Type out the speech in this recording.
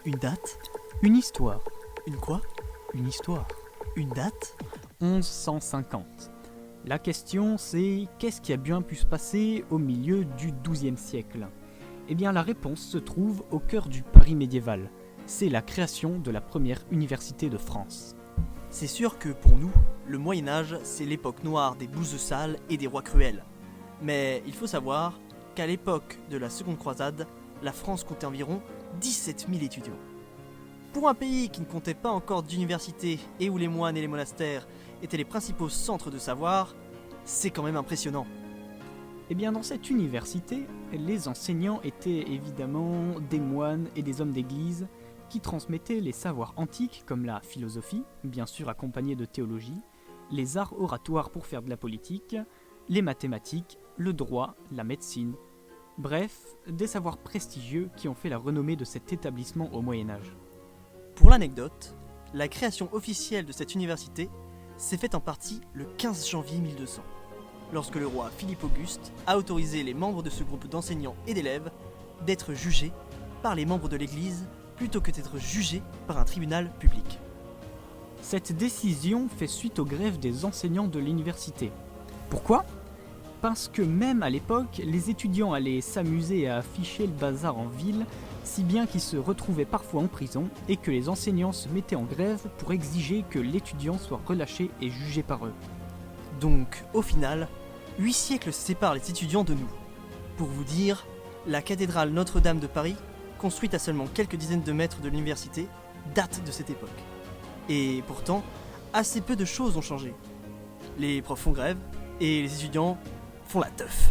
Une date? Une histoire. Une quoi? Une histoire. Une date? 1150. La question c'est qu'est-ce qui a bien pu se passer au milieu du XIIe siècle? Eh bien la réponse se trouve au cœur du Paris médiéval. C'est la création de la première université de France. C'est sûr que pour nous, le Moyen-Âge, c'est l'époque noire des bouses sales et des rois cruels. Mais il faut savoir qu'à l'époque de la Seconde Croisade, la France comptait environ 17 000 étudiants. Pour un pays qui ne comptait pas encore d'université et où les moines et les monastères étaient les principaux centres de savoir, c'est quand même impressionnant. Eh bien dans cette université, les enseignants étaient évidemment des moines et des hommes d'église qui transmettaient les savoirs antiques comme la philosophie, bien sûr accompagnée de théologie, les arts oratoires pour faire de la politique, les mathématiques, le droit, la médecine. Bref, des savoirs prestigieux qui ont fait la renommée de cet établissement au Moyen-Âge. Pour l'anecdote, la création officielle de cette université s'est faite en partie le 15 janvier 1200, lorsque le roi Philippe Auguste a autorisé les membres de ce groupe d'enseignants et d'élèves d'être jugés par les membres de l'Église plutôt que d'être jugés par un tribunal public. Cette décision fait suite aux grèves des enseignants de l'université. Pourquoi ? Parce que même à l'époque, les étudiants allaient s'amuser à afficher le bazar en ville, si bien qu'ils se retrouvaient parfois en prison et que les enseignants se mettaient en grève pour exiger que l'étudiant soit relâché et jugé par eux. Donc, au final, 8 siècles séparent les étudiants de nous. Pour vous dire, la cathédrale Notre-Dame de Paris, construite à seulement quelques dizaines de mètres de l'université, date de cette époque. Et pourtant, assez peu de choses ont changé. Les profs font grève et les étudiants font la teuf.